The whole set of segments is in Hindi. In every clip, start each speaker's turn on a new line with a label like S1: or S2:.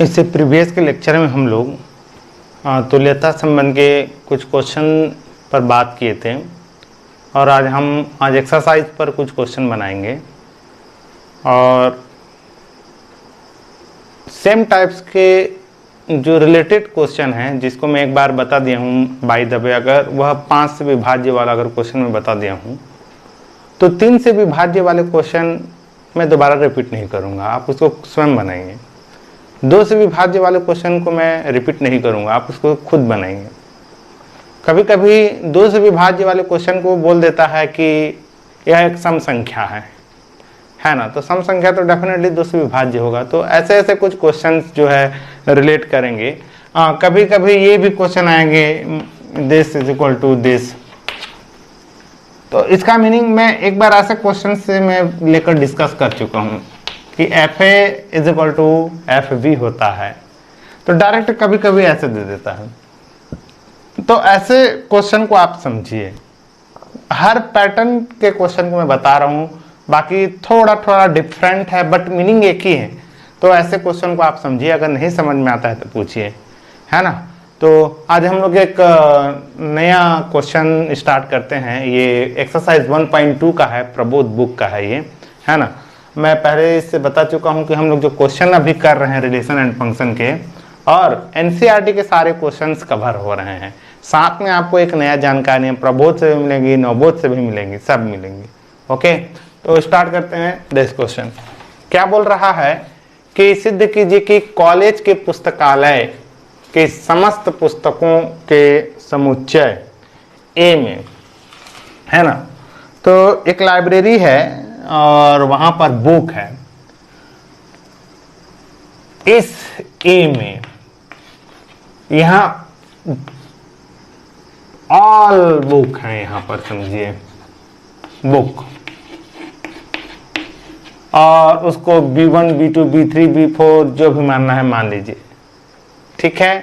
S1: इससे प्रीवियस के लेक्चर में हम लोग तुल्यता संबंध के कुछ क्वेश्चन पर बात किए थे और आज एक्सरसाइज पर कुछ क्वेश्चन बनाएंगे और सेम टाइप्स के जो रिलेटेड क्वेश्चन हैं जिसको मैं एक बार बता दिया हूँ बाय द वे, अगर वह 5 से विभाज्य वाला अगर क्वेश्चन मैं बता दिया हूँ तो 3 से विभाज्य वाले क्वेश्चन मैं दोबारा रिपीट नहीं करूँगा, आप उसको स्वयं बनाएंगे। 2 से विभाज्य वाले क्वेश्चन को मैं रिपीट नहीं करूँगा, आप उसको खुद बनाएंगे। कभी कभी 2 से विभाज्य वाले क्वेश्चन को बोल देता है कि यह एक सम संख्या है ना, तो सम संख्या तो डेफिनेटली 2 से विभाज्य होगा। तो ऐसे ऐसे कुछ क्वेश्चंस जो है रिलेट करेंगे। कभी कभी ये भी क्वेश्चन आएंगे this is equal to this, तो इसका मीनिंग मैं एक बार ऐसे क्वेश्चन से मैं लेकर डिस्कस कर चुका हूँ कि F A is equal to F B होता है, तो डायरेक्ट कभी कभी ऐसे दे देता है। तो ऐसे क्वेश्चन को आप समझिए, हर पैटर्न के क्वेश्चन को मैं बता रहा हूँ, बाकी थोड़ा थोड़ा डिफरेंट है बट मीनिंग एक ही है। तो ऐसे क्वेश्चन को आप समझिए, अगर नहीं समझ में आता है तो पूछिए, है ना। तो आज हम लोग एक नया क्वेश्चन स्टार्ट करते हैं। ये एक्सरसाइज 1.2 का है, प्रबोध बुक का है ये, है ना। मैं पहले इससे बता चुका हूँ कि हम लोग जो क्वेश्चन अभी कर रहे हैं रिलेशन एंड फंक्शन के, और एनसीईआरटी के सारे क्वेश्चंस कवर हो रहे हैं। साथ में आपको एक नया जानकारी प्रबोध से भी मिलेगी, नवबोध से भी मिलेंगी, सब मिलेंगी। ओके, तो स्टार्ट करते हैं दिस क्वेश्चन। क्या बोल रहा है कि सिद्ध कीजिए कि कॉलेज के पुस्तकालय के समस्त पुस्तकों के समुच्चय ए में, है ना। तो एक लाइब्रेरी है और वहां पर बुक है। इस ए में यहां ऑल बुक है, यहां पर समझिए बुक, और उसको B1 B2 B3 B4 जो भी मानना है मान लीजिए, ठीक है।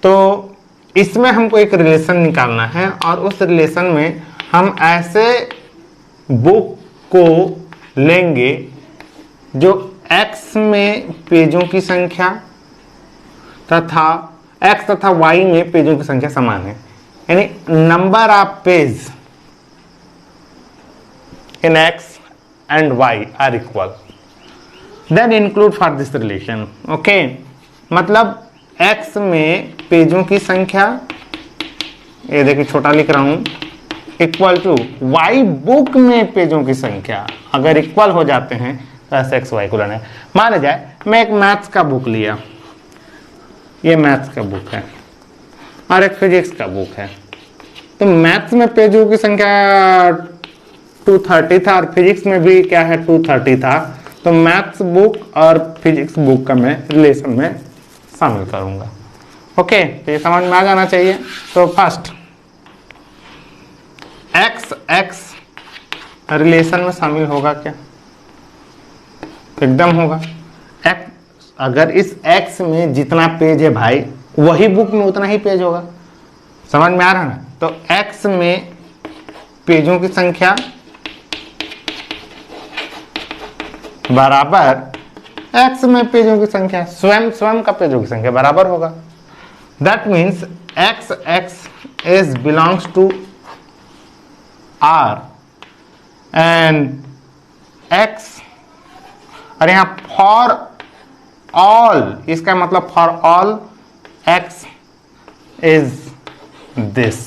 S1: तो इसमें हमको एक रिलेशन निकालना है और उस रिलेशन में हम ऐसे बुक को लेंगे जो X में पेजों की संख्या तथा X तथा Y में पेजों की संख्या समान है, यानी number of page in X and Y are equal, then include for this relation। okay? मतलब X में पेजों की संख्या, ये देखिए छोटा लिख रहा हूं, इक्वल टू Y बुक में पेजों की संख्या अगर इक्वल हो जाते हैं तो ऐसे X Y को लेना है। मान जाए मैं एक मैथ्स का बुक लिया, ये मैथ्स का बुक है, और एक फिजिक्स का बुक है। तो मैथ्स में पेजों की संख्या 230 था और फिजिक्स में भी क्या है 230 था, तो मैथ्स बुक और फिजिक्स बुक का मैं रिलेशन में शामिल करूंगा। ओके, तो ये समझ में आ जाना चाहिए। तो फर्स्ट एक्स एक्स रिलेशन में शामिल होगा क्या? एकदम होगा। एक्स, अगर इस एक्स में जितना पेज है भाई, वही बुक में उतना ही पेज होगा। समझ में आ रहा ना। तो एक्स में पेजों की संख्या बराबर X में पेजों की संख्या, स्वयं का पेजों की संख्या बराबर होगा। That means X X is belongs to R and X, और यहाँ फॉर ऑल, इसका मतलब for all X is this,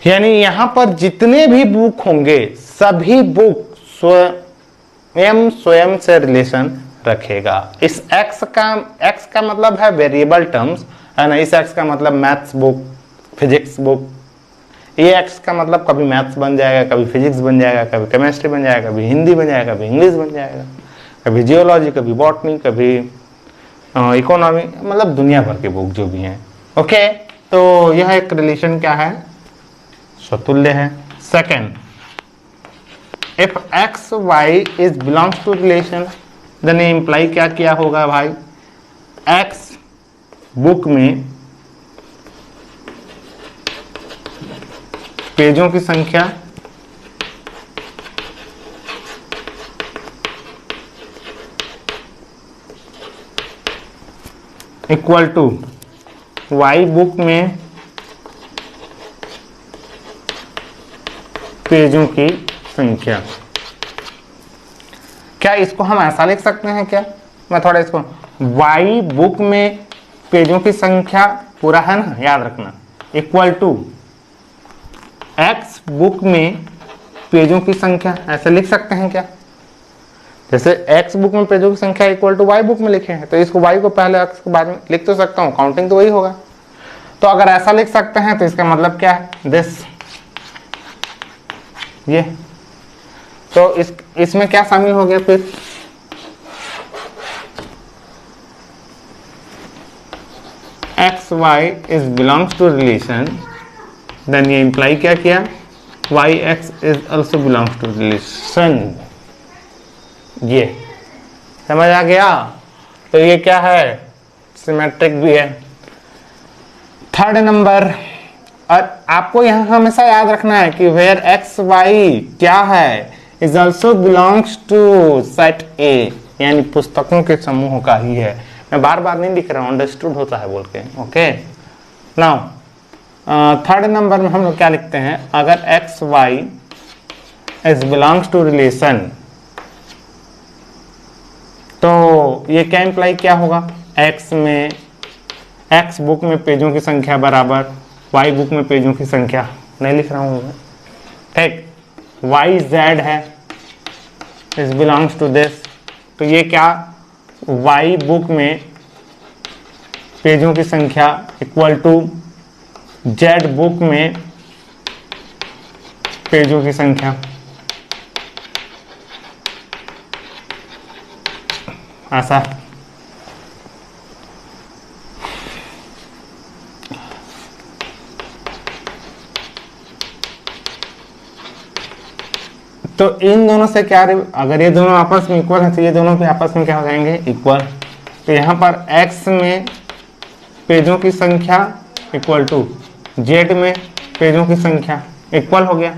S1: यानी यहां पर जितने भी बुक होंगे सभी बुक स्वयं से रिलेशन रखेगा। इस x का मतलब है वेरिएबल टर्म्स, है ना। इस x का मतलब मैथ्स बुक, फिजिक्स बुक। ये x का मतलब कभी मैथ्स बन जाएगा, कभी फिजिक्स बन जाएगा, कभी केमिस्ट्री बन जाएगा, कभी हिंदी बन जाएगा, कभी इंग्लिश बन जाएगा, कभी जियोलॉजी, कभी बॉटनी, कभी इकोनॉमी, मतलब दुनिया भर के बुक जो भी हैं। ओके, तो यह एक रिलेशन क्या है, स्वतुल्य है। Second, if x y is belongs to relation, then imply क्या किया होगा भाई, x बुक में पेजों की संख्या इक्वल टू वाई बुक में पेजों की संख्या। क्या इसको हम ऐसा लिख सकते हैं क्या? मैं थोड़ा इसको, वाई बुक में पेजों की संख्या पूरा है ना, याद रखना, इक्वल टू एक्स बुक में पेजों की संख्या, ऐसे लिख सकते हैं क्या? जैसे एक्स बुक में पेजों की संख्या इक्वल टू वाई बुक में लिखे हैं, तो इसको वाई को पहले एक्स के बाद में लिख तो सकता हूँ, काउंटिंग तो वही होगा। तो अगर ऐसा लिख सकते हैं तो इसका मतलब क्या है? दिस, ये। तो इसमें क्या शामिल हो गया फिर? X Y is belongs to relation, then ये इंप्लाई क्या किया? Y X is also belongs to relation. ये समझ आ गया? तो ये क्या है? सिमेट्रिक भी है। थर्ड नंबर, और आपको यहां हमेशा याद रखना है कि वेयर एक्स वाई क्या है? Is also belongs to set A, यानी पुस्तकों के समूह का ही है। मैं बार बार नहीं लिख रहा हूं, अंडरस्टूड होता है बोल के। ओके, नाउ थर्ड नंबर में हम लोग क्या लिखते हैं? अगर X Y is belongs to relation, तो ये क्या इंप्लाई क्या होगा? एक्स में, एक्स बुक में पेजों की संख्या बराबर वाई बुक में पेजों की संख्या। नहीं लिख रहा हूँ मैं, ठीक। वाई जेड है, इज बिलोंग्स टू दिस, तो ये क्या? वाई बुक में पेजों की संख्या इक्वल टू जेड बुक में पेजों की संख्या। ऐसा। तो इन दोनों से क्या, अगर ये दोनों आपस में इक्वल है तो ये दोनों भी आपस में क्या हो जाएंगे? इक्वल। तो यहाँ पर x में पेजों की संख्या इक्वल टू z में पेजों की संख्या, इक्वल हो गया।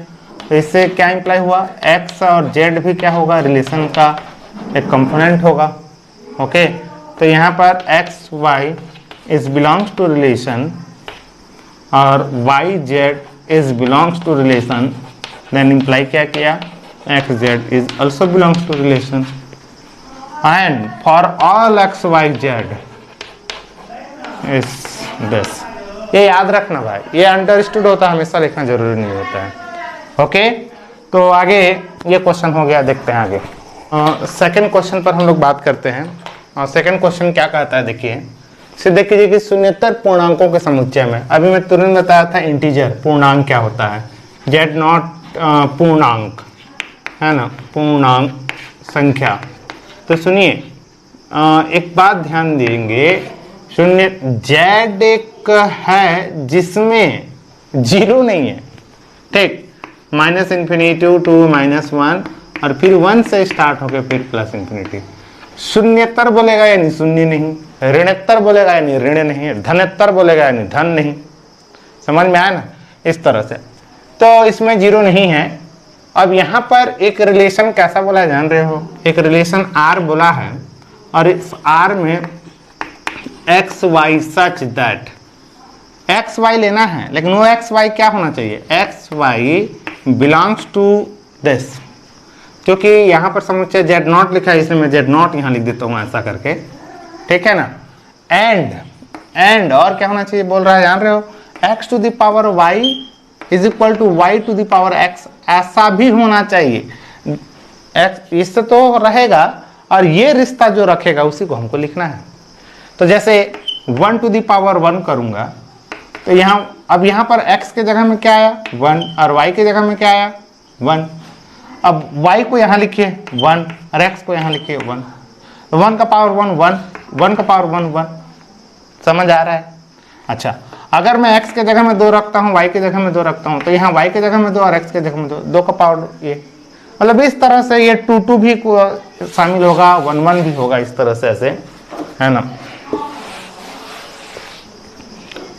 S1: तो इससे क्या इंप्लाई हुआ? x और z भी क्या होगा? रिलेशन का एक कंपोनेंट होगा। ओके, तो यहाँ पर x Y is belongs to relation और y z is belongs to relation, then imply क्या किया? X Z is also belongs to relation, and for all x y z is this. ये याद रखना भाई, ये अंडरस्टूड होता है, हमेशा लिखना जरूरी नहीं होता है। ओके, तो आगे ये क्वेश्चन हो गया, देखते हैं आगे। सेकंड क्वेश्चन पर हम लोग बात करते हैं। और सेकंड क्वेश्चन क्या कहता है, देखिए सीधे कीजिए कि शून्येतर पूर्णांकों के समुच्चय में, अभी मैं तुरंत बताया था इंटीजर पूर्णांक क्या होता है, जेड नॉट पूर्णांक है ना, पूर्णांक संख्या। तो सुनिए एक बात ध्यान देंगे, शून्य जेड एक है जिसमें जीरो नहीं है, ठीक, minus infinity to minus one और फिर वन से स्टार्ट होकर फिर प्लस इन्फिनिटी। शून्यतर बोलेगा यानी शून्य नहीं, ऋणोत्तर बोलेगा यानी ऋण नहीं, धनोत्तर बोलेगा यानी धन नहीं। समझ में आया ना? इस तरह से तो इसमें जीरो नहीं है। अब यहाँ पर एक रिलेशन कैसा बोला है जान रहे हो? एक रिलेशन आर बोला है और इस आर में X Y such that, X Y लेना है लेकिन वो एक्स वाई क्या होना चाहिए? X Y belongs to this, क्योंकि यहाँ पर समुच्चय जेड नॉट लिखा है इसलिए मैं जेड नॉट यहाँ लिख देता हूँ ऐसा करके, ठीक है ना। एंड और क्या होना चाहिए बोल रहा है जान रहे हो? X to the power Y is equal to Y to the power X, ऐसा भी होना चाहिए। एक्स इससे तो रहेगा और ये रिश्ता जो रखेगा उसी को हमको लिखना है। तो जैसे 1 टू द पावर 1 करूंगा तो यहाँ, अब यहाँ पर x के जगह में क्या आया? 1 और y के जगह में क्या आया? 1। अब y को यहाँ लिखिए 1 और x को यहाँ लिखिए 1, 1 का पावर 1 1, 1 का पावर 1 1। समझ आ रहा है? अच्छा, अगर मैं x के जगह में 2 रखता हूँ, y के जगह में 2 रखता हूँ, तो यहाँ y के जगह में 2 और x के जगह में 2, 2 का पावर ये, मतलब इस तरह से ये 2 2 भी शामिल होगा, 1 1 भी होगा, इस तरह से ऐसे, है ना।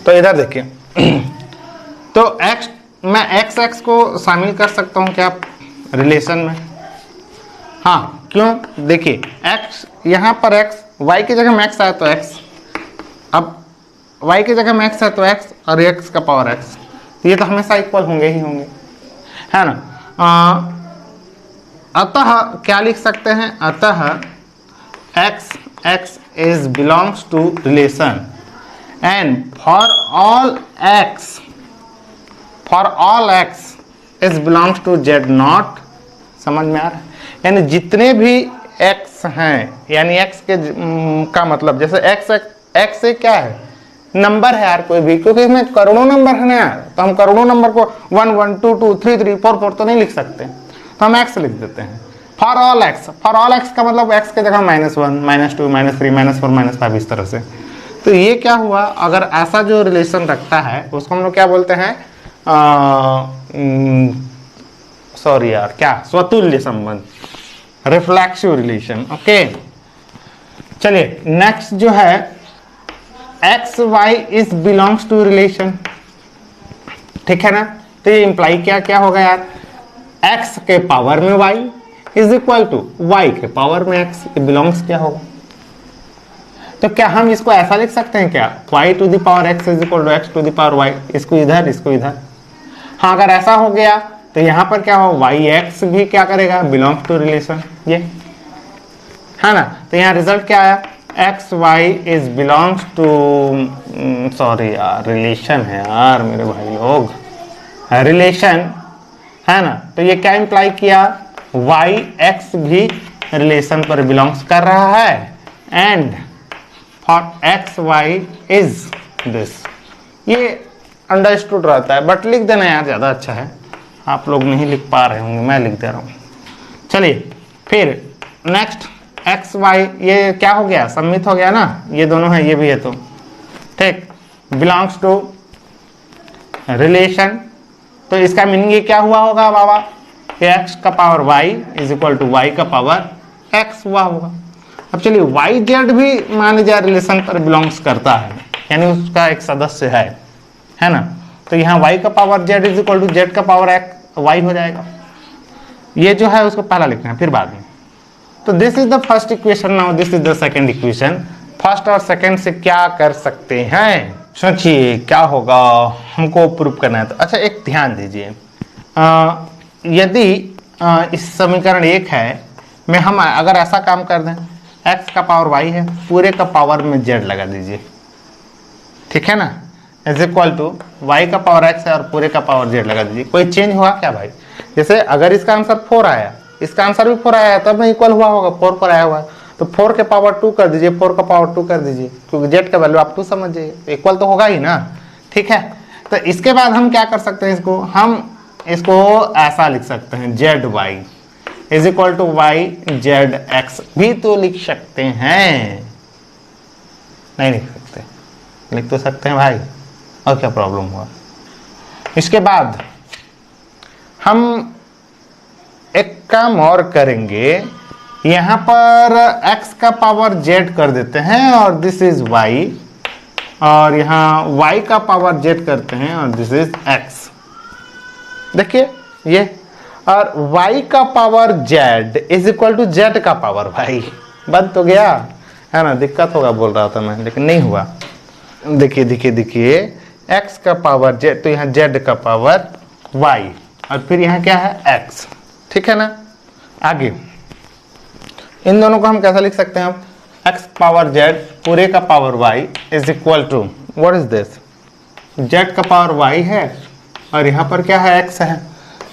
S1: तो इधर देखिए तो x, मैं x x को शामिल कर सकता हूँ क्या रिलेशन में? हाँ, क्यों? देखिए x, यहाँ पर x, y की जगह में x आया तो x, अब y की जगह में x है तो x और x का पावर x, ये तो हमेशा इक्वल होंगे ही होंगे, है ना। अतः क्या लिख सकते हैं, अतः x is belongs to relation and for all x is belongs to z not. समझ में आ रहा है, यानी जितने भी x हैं, यानी x के का मतलब जैसे x से क्या है, नंबर है यार कोई भी, क्योंकि इसमें करोड़ों नंबर है ना यार, तो हम करोड़ों नंबर को 1 1 2 2 3 3 4 4 तो नहीं लिख सकते, तो हम x लिख देते हैं। फॉर ऑल एक्स का मतलब x के जगह -1 -2 -3 -4 -5 इस तरह से। तो ये क्या हुआ, अगर ऐसा जो रिलेशन रखता है उसको हम लोग क्या बोलते हैं, सॉरी यार, क्या, स्वतुल्य संबंध, रिफ्लेक्सिव रिलेशन। ओके, चलिए नेक्स्ट जो है X Y is belongs to relation, ठीक है ना। तो ये इंप्लाई क्या क्या होगा यार, एक्स के पावर में Y is equal to Y के पावर में एक्स, ये बिलोंग्स क्या होगा। तो क्या हम इसको ऐसा लिख सकते हैं क्या, y to the power x is equal to x to the power y, इसको इधर इसको इधर। हाँ, अगर ऐसा हो गया तो यहाँ पर क्या हो, वाई एक्स भी क्या करेगा, बिलोंग्स टू रिलेशन, ये है ना। तो यहाँ रिजल्ट क्या आया, X Y is belongs to, sorry यार रिलेशन है यार मेरे भाई लोग, रिलेशन है ना। तो ये क्या इंप्लाई किया, वाई एक्स भी रिलेशन पर बिलोंग्स कर रहा है and for X Y is this. ये अंडरस्टूड रहता है, बट लिख देना यार ज़्यादा अच्छा है, आप लोग नहीं लिख पा रहे होंगे, मैं लिख दे रहा हूँ। चलिए फिर नेक्स्ट एक्स वाई, ये क्या हो गया, सम्मित हो गया ना, ये दोनों है ये भी है, तो ठीक, बिलोंग्स टू रिलेशन। तो इसका मीनिंग ये क्या हुआ होगा बाबा, कि एक्स का power Y is equal to Y का पावर एक्स हुआ होगा। अब चलिए वाई जेड भी मान लीजिए रिलेशन पर बिलोंग्स करता है, यानी उसका एक सदस्य है ना। तो यहाँ y का power z is equal to Z का पावर y हो जाएगा। ये जो है उसको पहला लिखना है, फिर बाद में। तो this is the first equation, now this is the second equation. First और सेकंड से क्या कर सकते हैं, सोचिए क्या होगा, हमको प्रूफ करना है। तो अच्छा एक ध्यान दीजिए, यदि इस समीकरण 1 है में हम अगर ऐसा काम कर दें, x का पावर y है, पूरे का पावर में z लगा दीजिए, ठीक है ना, इज इक्वल टू y का पावर x है और पूरे का पावर z लगा दीजिए। कोई चेंज हुआ क्या भाई, जैसे अगर इसका आंसर 4 आया, इसका आंसर भी 4 आया, तब में इक्वल हुआ होगा, 4 पर आया हुआ है, तो 4 के पावर 2 कर दीजिए, 4 का पावर 2 कर दीजिए, क्योंकि z का वैल्यू आप 2 समझ जाइए, इक्वल तो होगा ही ना, ठीक है। तो इसके बाद हम क्या कर सकते हैं, इसको ऐसा लिख सकते हैं, Z Y is equal to Y Z X भी तो लिख सकते हैं, नहीं लिख सकते, लिख तो सकते हैं भाई, और क्या प्रॉब्लम हुआ। इसके बाद हम एक काम और करेंगे, यहां पर x का पावर z कर देते हैं और दिस इज y, और यहाँ y का पावर z करते हैं और दिस इज x। देखिए ये, और y का power z is equal to z का पावर y, बंद तो गया है ना, दिक्कत होगा बोल रहा था मैं, लेकिन नहीं हुआ। देखिए देखिए देखिए, x का पावर z, तो यहाँ z का पावर y, और फिर यहाँ क्या है x, ठीक है ना। आगे इन दोनों को हम कैसा लिख सकते हैं, x पावर z पूरे का power y is equal to, what is this, z का पावर y है और यहाँ पर क्या है x है,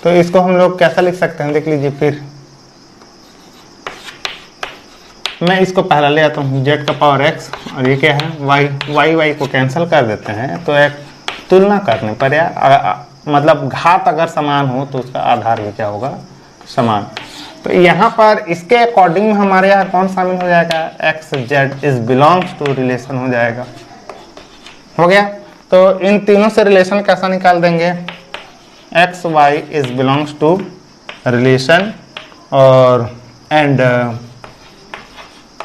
S1: तो इसको हम लोग कैसा लिख सकते हैं, देख लीजिए। फिर मैं इसको पहला ले आता हूँ, z का पावर x और ये क्या है y को कैंसिल कर देते हैं, तो एक तुलना करने पर यार मतलब घात अगर समान हो तो उसका आधार भी क्या होगा, समान। तो यहाँ पर इसके अकॉर्डिंग हमारे यहाँ कौन शामिल हो जाएगा, X Z is belongs to relation हो जाएगा, हो गया। तो इन तीनों से रिलेशन कैसा निकाल देंगे, x Y is belongs to relation और and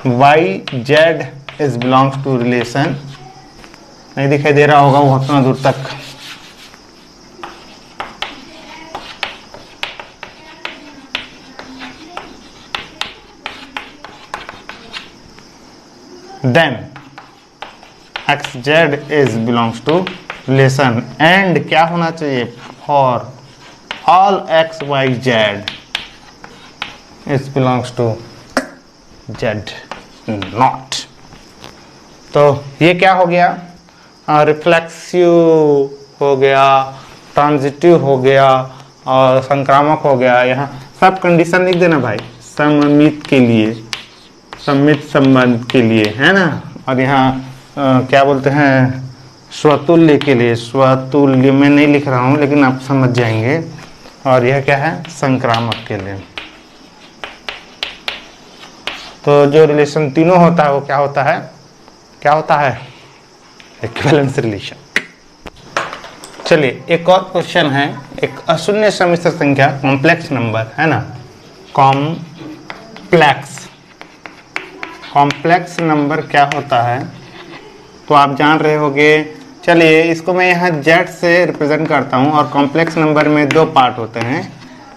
S1: y z is belongs to relation. नहीं दिखाई दे रहा होगा वो उतना दूर तक, then x Z is belongs to relation and क्या होना चाहिए, for all x y z is belongs to z not. तो ये क्या हो गया, रिफ्लेक्सिव हो गया, ट्रांजिटिव हो गया और संक्रामक हो गया। यहाँ सब कंडीशन लिख देना भाई, सममित के लिए, सम्मित संबंध के लिए, है ना। और यहाँ क्या बोलते हैं, स्वतुल्य के लिए, स्वतुल्य मैं नहीं लिख रहा हूँ लेकिन आप समझ जाएंगे। और यह क्या है, संक्रामक के लिए। तो जो रिलेशन तीनों होता है वो क्या होता है, क्या होता है, इक्विवेलेंस रिलेशन। चलिए एक और क्वेश्चन है, एक अशून्य सम्मिश्र संख्या कॉम्प्लेक्स नंबर, है ना, कॉम्प्लेक्स नंबर क्या होता है तो आप जान रहे होंगे। चलिए इसको मैं यहाँ जेड से रिप्रेजेंट करता हूँ। और कॉम्प्लेक्स नंबर में दो पार्ट होते हैं,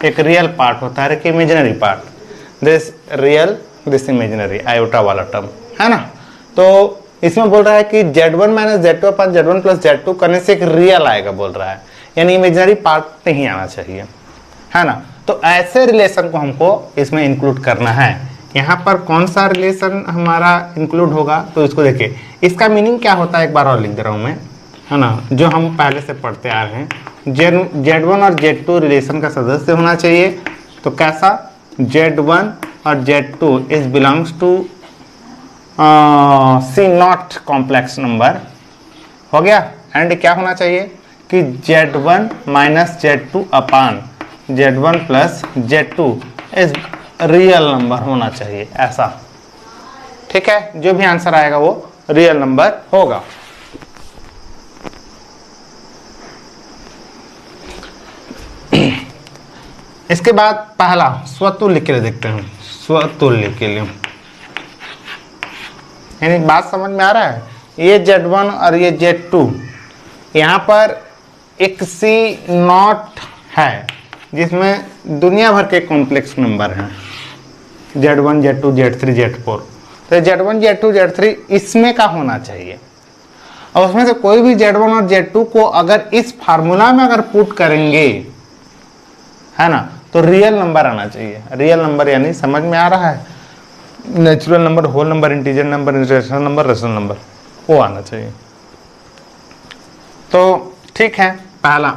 S1: एक रियल पार्ट होता है, एक imaginary part. This real, this imaginary, iota वाला टर्म, है ना। तो इसमें बोल रहा है कि z1 माइनस z2 अपन z1 प्लस z2 करने से एक रियल आएगा बोल रहा है, यानी इमेजिनरी पार्ट नहीं आना चाहिए, है ना। तो ऐसे रिलेशन को हमको इसमें इंक्लूड करना है। यहाँ पर कौन सा रिलेशन हमारा इंक्लूड होगा, तो इसको देखिए, इसका मीनिंग क्या होता है एक बार और लिख दे रहा हूँ मैं, है ना, जो हम पहले से पढ़ते आ रहे हैं। z1 और z2 रिलेशन का सदस्य होना चाहिए। तो कैसा, z1 और z2 is belongs to C not complex number, हो गया। एंड क्या होना चाहिए कि z1 minus z2 upon z1 plus z2 is real number होना चाहिए, ऐसा, ठीक है। जो भी आंसर आएगा वो रियल नंबर होगा। इसके बाद पहला स्वतुल्य के लिए देखते हैं, स्वतुल्य के लिए, यानी बात समझ में आ रहा है। ये z1 और ये z2, यहाँ पर एक सी नॉट है जिसमें दुनिया भर के कॉम्प्लेक्स नंबर हैं, z1 z2 z3 z4। तो z1 z2 z3 इसमें का होना चाहिए। और उसमें से कोई भी z1 और z2 को अगर इस फार्मूला में अगर पुट करेंगे, है ना, तो रियल नंबर आना चाहिए। रियल नंबर यानी समझ में आ रहा है, natural number, whole number, integer number, rational number, rational number, वो आना चाहिए। तो ठीक है, पहला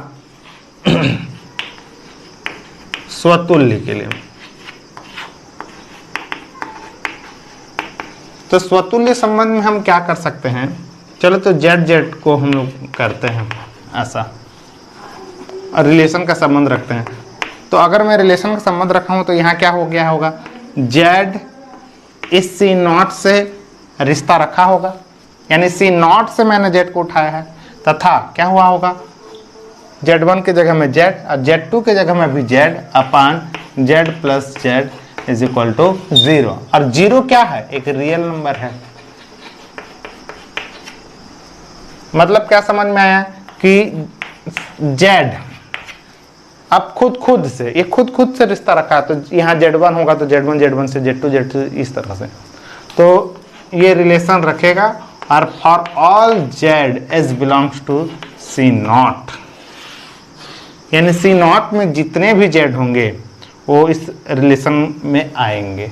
S1: स्वतुल्य के लिए। तो स्वतुल्य संबंध में हम क्या कर सकते हैं, चलो तो जेड जेड को हम लोग करते हैं ऐसा, और रिलेशन का संबंध रखते हैं। तो अगर मैं रिलेशन का संबंध रखा हूं तो यहाँ क्या हो गया होगा, जेड इस सी नॉट से रिश्ता रखा होगा, यानी सी नॉट से मैंने जेड को उठाया है, तथा क्या हुआ होगा, z1 की जगह में z और z2 की जगह में भी z upon z plus z is equal to 0। और 0 क्या है, एक रियल नंबर है। मतलब क्या समझ में आया कि z अब खुद से, ये खुद से रिश्ता रखा है। तो यहाँ z1 होगा तो z1 से, z2 इस तरह से, तो ये रिलेशन रखेगा। और for all z is belongs to C not, यानी सी नॉट में जितने भी z होंगे वो इस रिलेशन में आएंगे।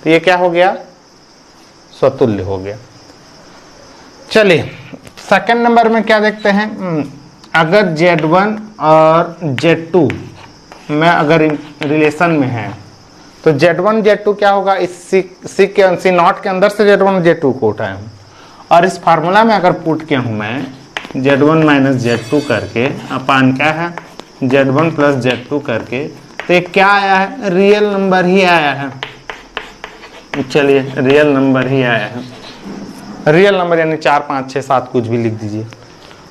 S1: तो ये क्या हो गया, स्वतुल्य हो गया। चलिए सेकंड नंबर में क्या देखते हैं, अगर z1 और z2 में अगर रिलेशन में है तो z1 z2 क्या होगा, इस सी नॉट के अंदर से z1 z2 को उठाया हूँ और इस फार्मूला में अगर पुट किया हूँ मैं z1 माइनस z2 करके अपान क्या है z1 प्लस z2 करके, तो ये क्या आया है, रियल नंबर ही आया है। चलिए रियल नंबर ही आया है, रियल नंबर यानी 4 5 6 7 कुछ भी लिख दीजिए।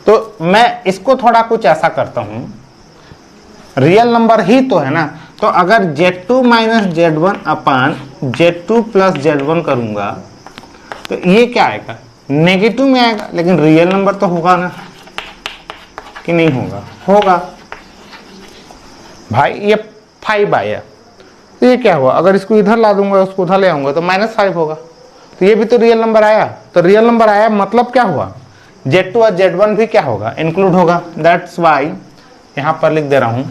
S1: तो मैं इसको थोड़ा कुछ ऐसा करता हूं, रियल नंबर ही तो है ना, तो अगर z2 माइनस z1 अपान z2 प्लस z1 करूंगा तो ये क्या आएगा, नेगेटिव में आएगा, लेकिन रियल नंबर तो होगा ना कि नहीं होगा, होगा भाई। ये 5 आया तो ये क्या हुआ, अगर इसको इधर ला दूंगा उसको उधर ले आऊंगा तो -5 होगा, तो ये भी तो रियल नंबर आया। तो रियल नंबर आया मतलब क्या हुआ Z2 और Z1 भी क्या होगा, इंक्लूड होगा। दैट्स वाई यहाँ पर लिख दे रहा हूँ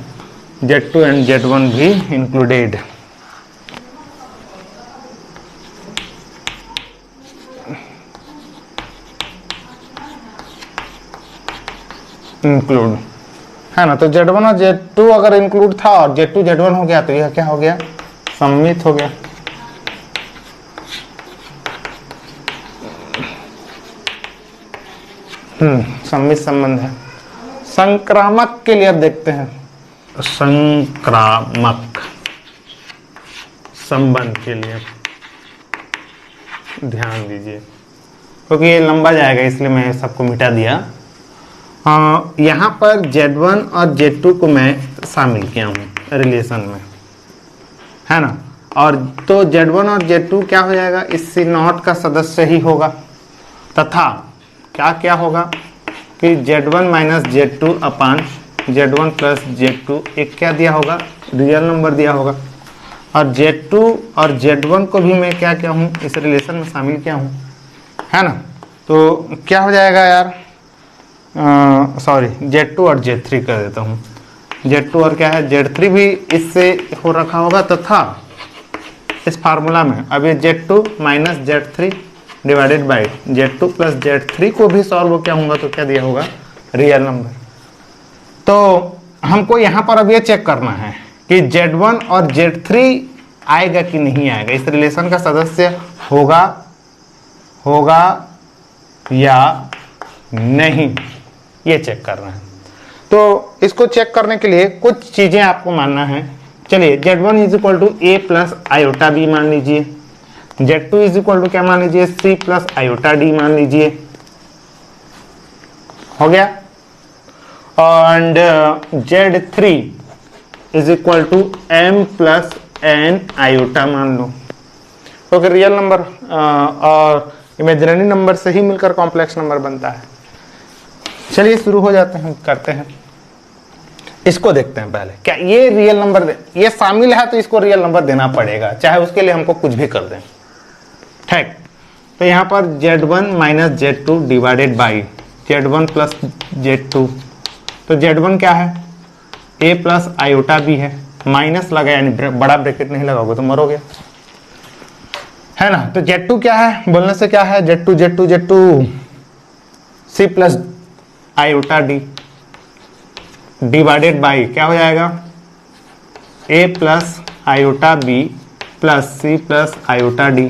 S1: Z2 एंड Z1 भी इंक्लूडेड। इंक्लूड है ना, तो Z1 और Z2 अगर इंक्लूड था और Z2 Z1 हो गया तो यह क्या हो गया, सम्मिलित हो गया। सम्मिलित संबंध है। संक्रामक के लिए अब देखते हैं, संक्रामक संबंध के लिए ध्यान दीजिए, क्योंकि ये लंबा जाएगा इसलिए मैं सबको मिटा दिया। यहाँ पर Z1 और Z2 को मैं शामिल किया हूँ रिलेशन में, है ना, और तो Z1 और Z2 क्या हो जाएगा, इस C0 का सदस्य ही होगा, तथा क्या क्या होगा कि Z1 minus Z2 upon Z1 plus Z2 एक क्या दिया होगा, रियल नंबर दिया होगा। और Z2 और Z1 को भी मैं क्या किया हूँ, इस रिलेशन में शामिल किया हूँ, है ना। तो क्या हो जाएगा यार, सॉरी Z2 और Z3 कर देता हूँ। Z2 और क्या है, Z3 भी इससे हो रखा होगा, तथा इस फार्मूला में अब ये Z2 minus Z3 divided by Z2 plus Z3 को भी सॉल्व क्या होगा तो क्या दिया होगा, रियल नंबर। तो हमको यहाँ पर अब ये चेक करना है कि Z1 और Z3 आएगा कि नहीं आएगा, इस रिलेशन का सदस्य होगा या नहीं, ये चेक करना है। तो इसको चेक करने के लिए कुछ चीजें आपको मानना है। चलिए Z1 is equal to A plus iota B मान लीजिए, Z2 इज इक्वल टू क्या मान लीजिए, C प्लस आयोटा D मान लीजिए, हो गया। And Z3 is equal to M plus N iota मान लो, क्योंकि रियल नंबर और इमेजिनरी नंबर से ही मिलकर कॉम्प्लेक्स नंबर बनता है। चलिए शुरू हो जाते हैं, करते हैं, इसको देखते हैं पहले। क्या ये रियल नंबर ये शामिल है तो इसको रियल नंबर देना पड़ेगा, चाहे उसके लिए हमको कुछ भी कर दें, ठीक। तो यहाँ पर Z1 minus Z2 divided by Z1 plus Z2, तो Z1 क्या है, A प्लस आयोटा B है, माइनस लगा यानी बड़ा ब्रैकेट नहीं लगाओगे तो मरोगे, है ना। तो Z2 क्या है, बोलने से क्या है, Z2 C plus iota D divided by क्या हो जाएगा, A plus iota B plus C plus iota D।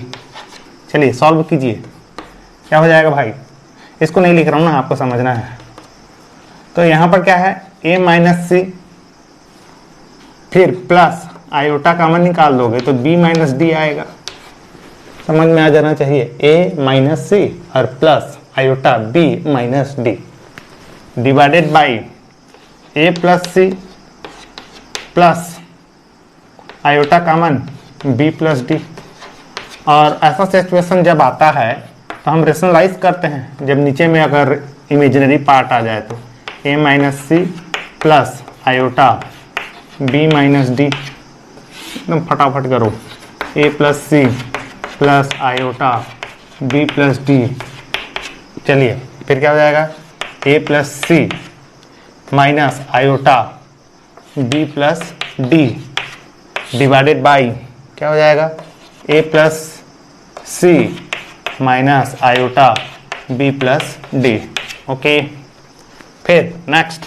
S1: चलिए सॉल्व कीजिए, क्या हो जाएगा भाई, इसको नहीं लिख रहा हूँ ना, आपको समझना है। तो यहाँ पर क्या है, A माइनस C, फिर प्लस आयोटा कॉमन निकाल दोगे तो B माइनस D आएगा, समझ में आ जाना चाहिए। A माइनस C और plus iota B minus D divided by A plus C plus iota common B plus D। और ऐसा सिचुएशन जब आता है तो हम रेशनलाइज करते हैं, जब नीचे में अगर इमेजिनरी पार्ट आ जाए तो A minus C plus iota B minus D, एकदम फटाफट करो, A plus C plus iota B plus D। चलिए फिर क्या हो जाएगा, A plus C minus iota B plus D divided by क्या हो जाएगा, A plus C minus iota B plus D। Okay, फिर नेक्स्ट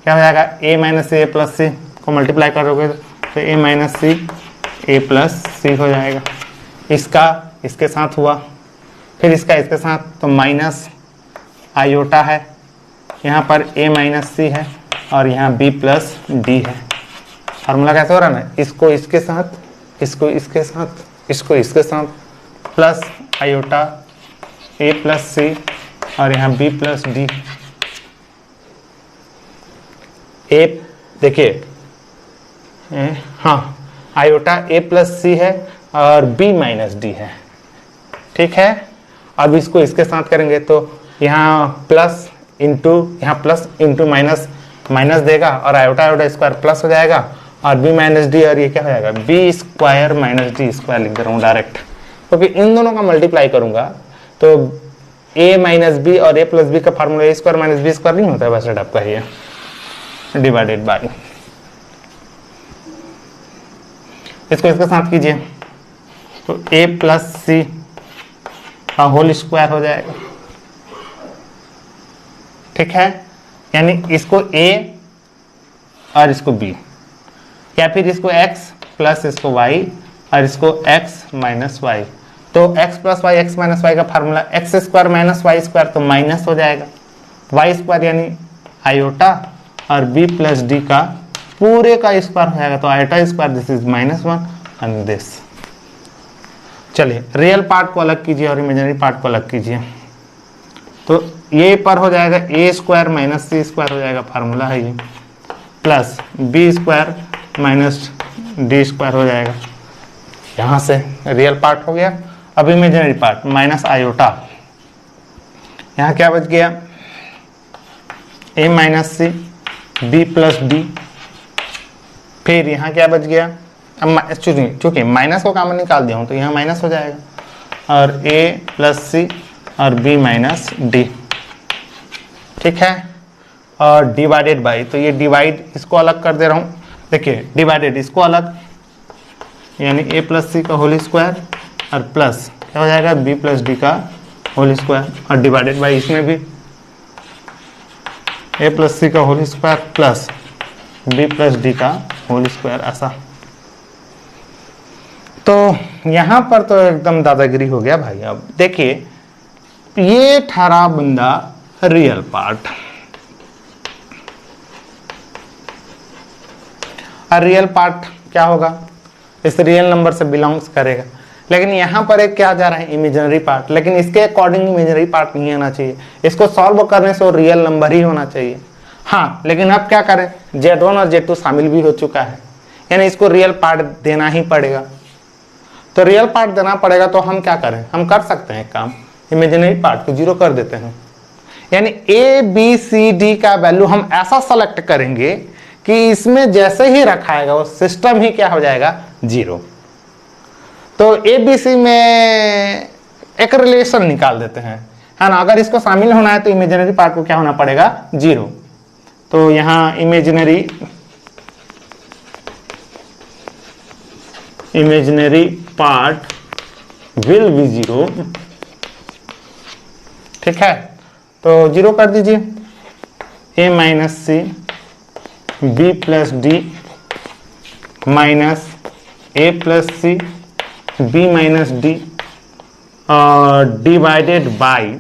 S1: क्या हो जाएगा, A minus A plus C को मल्टीप्लाई करोगे तो A minus C A plus C हो जाएगा। इसका इसके साथ हुआ, फिर इसका इसके साथ, तो माइनस आयोटा है, यहाँ पर A माइनस C है और यहाँ B प्लस D है। फार्मूला कैसे हो रहा है ना, इसको इसके साथ, इसको इसके साथ, इसको इसके साथ, plus iota A plus C और यहाँ B प्लस D। A देखिए, हाँ आयोटा A प्लस C है और B माइनस D है, ठीक है। अब इसको इसके साथ करेंगे तो यहाँ प्लस इंटू, यहाँ प्लस इंटू माइनस, माइनस देगा और आयोटा आयोटा स्क्वायर प्लस हो जाएगा और B माइनस D, और ये क्या हो जाएगा, B square minus D square लिख दे रहा हूँ डायरेक्ट, क्योंकि इन दोनों का मल्टीप्लाई करूंगा तो ए माइनस बी और ए प्लस बी का फार्मूला ए स्क्वायर माइनस बी स्क्वायर नहीं होता है, वैसे टाइप का ही है, डिवाइडेड बाय, इसको इसके साथ कीजिए तो ए प्लस सी का होल स्क्वायर हो जाएगा। ठीक है, यानी इसको a और इसको b, या फिर इसको x प्लस इसको y और इसको x माइनस वाई। तो x plus y x minus y का formula x square minus y square, तो माइनस हो जाएगा वाई स्क्वायर यानी आयोटा और b प्लस डी का पूरे का स्क्वायर हो जाएगा, तो iota square this is -1 and this. चलिए रियल पार्ट को अलग कीजिए और इमेजिनरी पार्ट को अलग कीजिए, तो ये पर हो जाएगा A square minus C square हो जाएगा, फार्मूला है ये, plus B square minus D square हो जाएगा। यहाँ से रियल पार्ट हो गया। अब इमेजिनरी पार्ट माइनस आयोटा, यहाँ क्या बच गया a minus c b plus d, फिर यहाँ क्या बच गया, अब चूंकि माइनस को कॉमन निकाल दिया हूँ तो यहाँ माइनस हो जाएगा और a प्लस सी और b माइनस डी। ठीक है, और डिवाइडेड बाई, तो ये डिवाइड इसको अलग कर दे रहा हूँ, देखिए डिवाइडेड इसको अलग, यानी a प्लस सी का होल स्क्वायर और प्लस क्या हो जाएगा b प्लस डी का होल स्क्वायर, और डिवाइडेड बाई इसमें भी a प्लस सी का whole square plus b plus D का होल स्क्वायर, ऐसा। तो यहाँ पर तो एकदम दादागिरी हो गया भाई। अब देखिए ये ठहरा बंदा रियल पार्ट, और रियल पार्ट क्या होगा, इस रियल नंबर से बिलोंग्स करेगा, लेकिन यहाँ पर एक क्या जा रहा है इमेजिनरी पार्ट, लेकिन इसके अकॉर्डिंग इमेजिनरी पार्ट नहीं आना चाहिए, इसको सॉल्व करने से रियल नंबर ही होना चाहिए। हाँ, लेकिन अब क्या करें, Z1 और Z2 शामिल भी हो चुका है, यानी इसको रियल पार्ट देना ही पड़ेगा। तो रियल पार्ट देना पड़ेगा, तो हम क्या करें, हम कर सकते हैं काम, इमेजिनरी पार्ट को 0 कर देते हैं, यानी ए बी सी डी का वैल्यू हम ऐसा सेलेक्ट करेंगे कि इसमें जैसे ही रखाएगा वो सिस्टम ही क्या हो जाएगा 0। तो ए बी सी में एक रिलेशन निकाल देते हैं, है ना, अगर इसको शामिल होना है तो इमेजिनरी पार्ट को क्या होना पड़ेगा 0। तो यहाँ इमेजिनरी पार्ट विल बी 0। ठीक है, तो 0 कर दीजिए, a minus c b plus D minus a plus C B minus d और डिवाइडेड बाई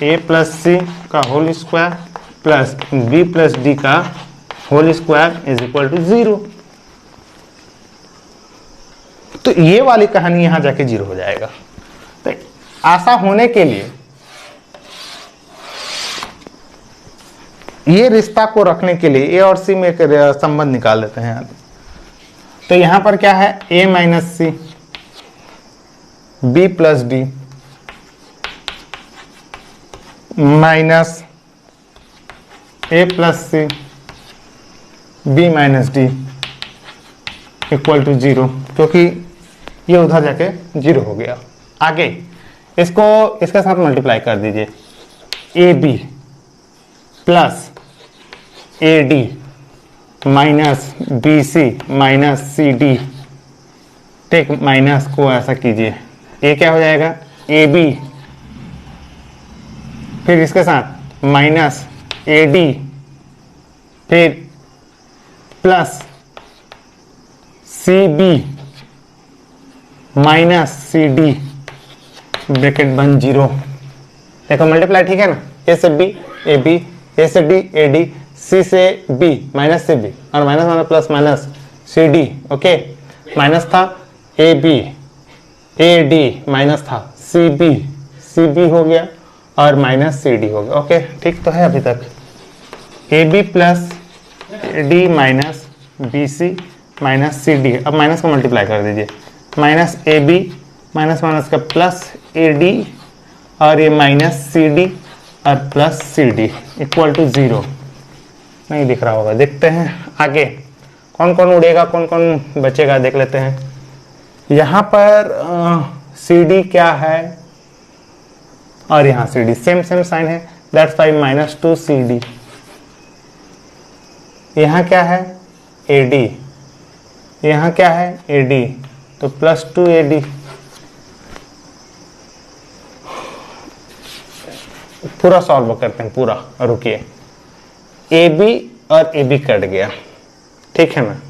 S1: ए प्लस सी का whole square plus b plus D का whole square is equal to 0। तो ये वाली कहानी यहां जाके 0 हो जाएगा। तो ऐसा होने के लिए ये रिश्ता को रखने के लिए ए और सी में एक संबंध निकाल लेते हैं। तो यहां पर क्या है, a minus c b plus D minus a plus C B minus d equal to 0, क्योंकि ये उधर जाके 0 हो गया। आगे इसको इसके साथ मल्टीप्लाई कर दीजिए, A B plus A D minus B C minus C D, take minus को ऐसा कीजिए, ए क्या हो जाएगा ए बी, फिर इसके साथ माइनस ए डी, फिर प्लस सी बी माइनस सी डी ब्रैकेट बन 0। देखो मल्टीप्लाई, ठीक है ना, ए से बी ए बी, ए से डी ए डी, सी से बी माइनस से बी और माइनस माइनस प्लस माइनस सी डी। ओके, माइनस था a b a D, minus था सी बी हो गया और माइनस सी डी हो गया। ओके, ठीक तो है अभी तक। A B plus D minus B C minus C D, अब माइनस को मल्टीप्लाई कर दीजिए, minus A B minus minus का प्लस ए डी और ये माइनस सी डी और plus C D equal to 0। नहीं दिख रहा होगा, देखते हैं आगे कौन कौन उड़ेगा कौन कौन बचेगा, देख लेते हैं। यहाँ पर सी डी क्या है, और यहाँ C D same same sign है, दैट्स वाई -2 CD। यहाँ क्या है AD, यहाँ क्या है AD, तो +2 AD। पूरा सॉल्व करते हैं पूरा, रुकिए। AB और AB कट गया, ठीक है ना।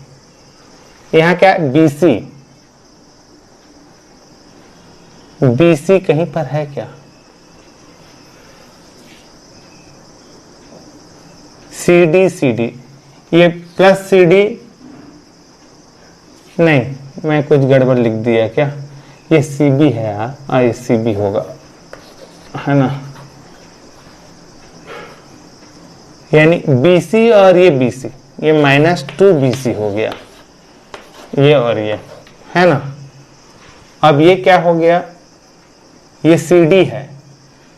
S1: यहाँ क्या है BC, BC कहीं पर है क्या, CD CD, ये +CD नहीं, मैं कुछ गड़बड़ लिख दिया क्या, ये CB है यार, ये CB होगा, है ना। यानी BC और ये BC, ये -2 BC हो गया, ये और ये, है ना। अब ये क्या हो गया, ये CD है,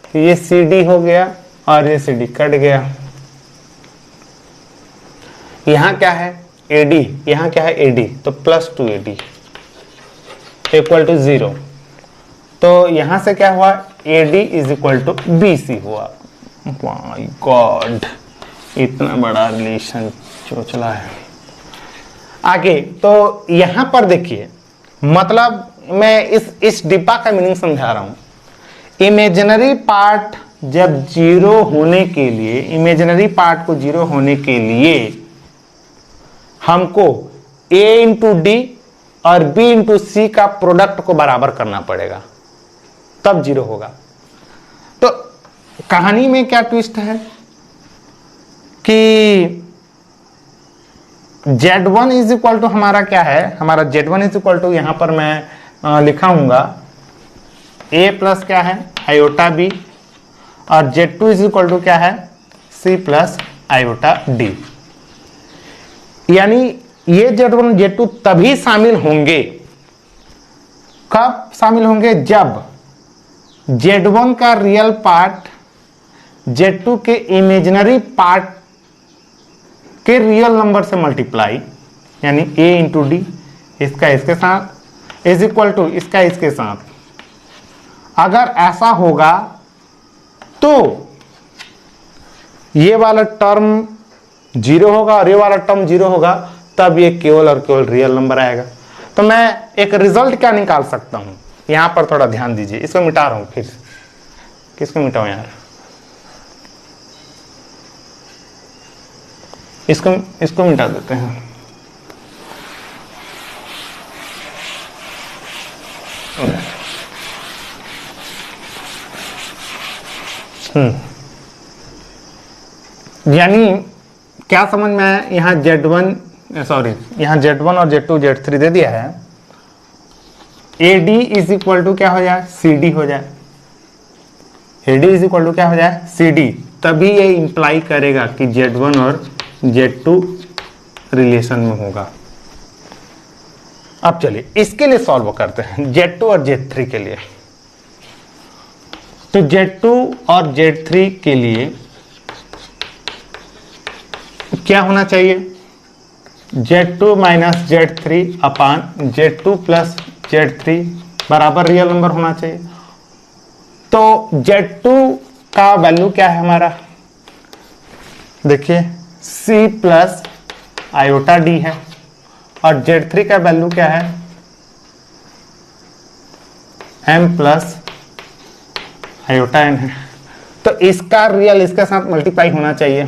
S1: तो ये CD हो गया और ये CD कट गया। यहाँ क्या है AD, यहाँ क्या है AD, तो +2 AD = 0। तो यहाँ से क्या हुआ, AD = BC हुआ। माय गॉड, इतना बड़ा रिलेशन चोचला है। आगे तो यहाँ पर देखिए, मतलब मैं इस डिब्बा का मीनिंग समझा रहा हूं। इमेजिनरी पार्ट जब 0 होने के लिए, इमेजिनरी पार्ट को 0 होने के लिए हमको A × D और B × C का प्रोडक्ट को बराबर करना पड़ेगा, तब 0 होगा। तो कहानी में क्या ट्विस्ट है कि Z1 = हमारा क्या है, हमारा Z1 = यहां पर मैं लिखाऊंगा A प्लस क्या है आयोटा B, और Z2 = क्या है C प्लस आयोटा D। यानी ये Z1 Z2 तभी शामिल होंगे, कब शामिल होंगे, जब Z1 का रियल पार्ट Z2 के इमेजिनरी पार्ट के रियल नंबर से मल्टीप्लाई, यानी A × D, इसका इसके साथ = इसका इसके साथ। अगर ऐसा होगा तो ये वाला टर्म 0 होगा और ये वाला टर्म 0 होगा, तब ये केवल और केवल रियल नंबर आएगा। तो मैं एक रिजल्ट क्या निकाल सकता हूं, यहां पर थोड़ा ध्यान दीजिए। इसको मिटा रहा हूं, फिर किसको मिटाऊं यार, इसको मिटा देते हैं। यानी क्या समझ में, यहाँ Z1 और Z2 Z3 दे दिया है। AD = क्या हो जाए CD हो जाए, AD = क्या हो जाए CD, तभी ये इंप्लाई करेगा कि Z1 और Z2 रिलेशन में होगा। अब चलिए इसके लिए सॉल्व करते हैं, Z2 और Z3 के लिए। तो Z2 और Z3 के लिए क्या होना चाहिए, Z2 - Z3 अपान Z2 + Z3 बराबर रियल नंबर होना चाहिए। तो Z2 का वैल्यू क्या है हमारा, देखिए C प्लस आयोटा D है, और Z3 का वैल्यू क्या है M प्लस आयोटा N है। तो इसका रियल इसके साथ मल्टीप्लाई होना चाहिए,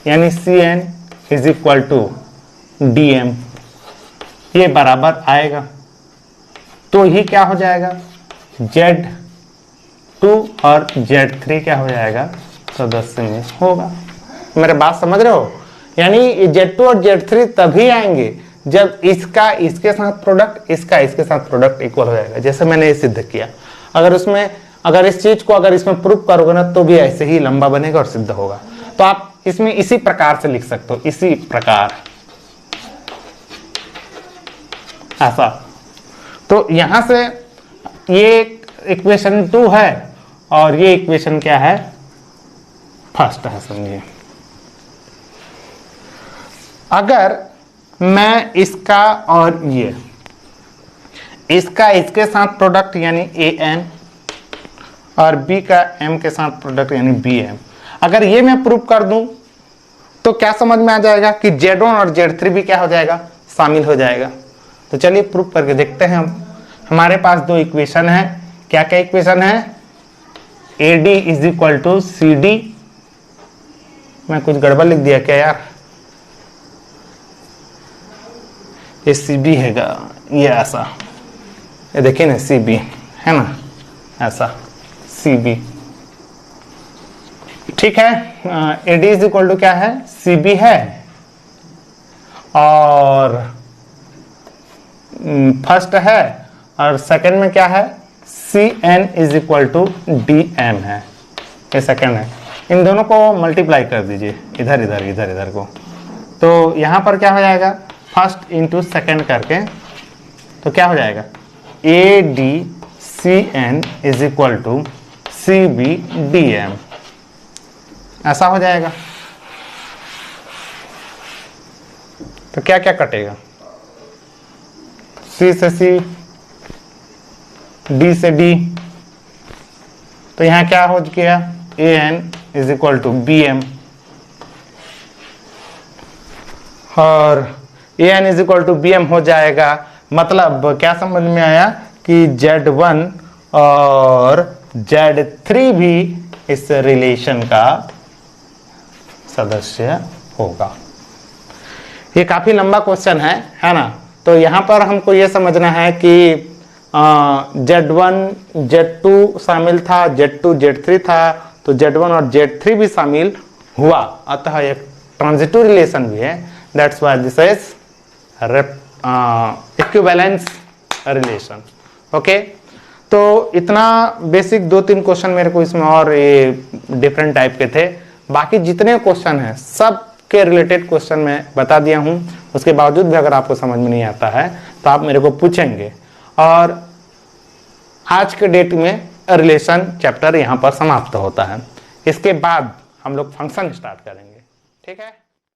S1: यानी Cn = Dm, ये बराबर आएगा। तो ही क्या हो जाएगा, Z2 और Z3 क्या हो जाएगा, सदस्य में होगा। मेरे बात समझ रहे हो, यानी Z2 और Z3 तभी आएंगे जब इसका इसके साथ प्रोडक्ट, इसका इसके साथ प्रोडक्ट इक्वल हो जाएगा। जैसे मैंने ये सिद्ध किया, अगर इस चीज को अगर इसमें प्रूफ करोगे ना, तो भी ऐसे ही लंबा बनेगा और सिद्ध होगा। तो आप इसमें इसी प्रकार से लिख सकते हो, इसी प्रकार ऐसा। तो यहां से ये इक्वेशन 2 है और ये इक्वेशन क्या है, फर्स्ट है, समझिए। अगर मैं इसका और इसका इसके साथ प्रोडक्ट यानी an और b का m के साथ प्रोडक्ट यानी bm। अगर ये मैं प्रूव कर दूं तो क्या समझ में आ जाएगा कि Z1 और Z3 भी क्या हो जाएगा, शामिल हो जाएगा। तो चलिए प्रूव करके देखते हैं। हम हमारे पास दो इक्वेशन है। क्या क्या इक्वेशन है? AD is equal to CD। मैं कुछ गड़बड़ लिख दिया क्या यार? ये CB हैगा, ये ऐसा, ये देखिए ना CB है ना, ऐसा CB, ठीक है। AD इज इक्वल टू क्या है, CB है, और फर्स्ट है, और सेकंड में क्या है, CN is equal to DM है, ये सेकंड है। इन दोनों को मल्टीप्लाई कर दीजिए, इधर इधर इधर इधर को, तो यहां पर क्या हो जाएगा, फर्स्ट इंटू सेकेंड करके, तो क्या हो जाएगा, ADCN is equal to CBDM, ऐसा हो जाएगा। तो क्या क्या कटेगा, C से C, D से D, तो यहां क्या हो गया, AN is equal to BM, और AN is equal to BM हो जाएगा। मतलब क्या समझ में आया कि Z1 और Z3 भी इस रिलेशन का सदस्य होगा। ये काफी लंबा क्वेश्चन है ना। तो यहां पर हमको ये समझना है कि Z1 Z2 शामिल था, Z2 Z3 था, तो Z1 और Z3 भी शामिल हुआ, अतः एक ट्रांजिटिव रिलेशन भी है। That's why this is equivalence relation. Okay, तो इतना बेसिक 2-3 क्वेश्चन मेरे को इसमें, और ये डिफरेंट टाइप के थे। बाकी जितने क्वेश्चन हैं सब के रिलेटेड क्वेश्चन मैं बता दिया हूं। उसके बावजूद भी अगर आपको समझ में नहीं आता है तो आप मेरे को पूछेंगे, और आज के डेट में रिलेशन चैप्टर यहां पर समाप्त होता है। इसके बाद हम लोग फंक्शन स्टार्ट करेंगे, ठीक है।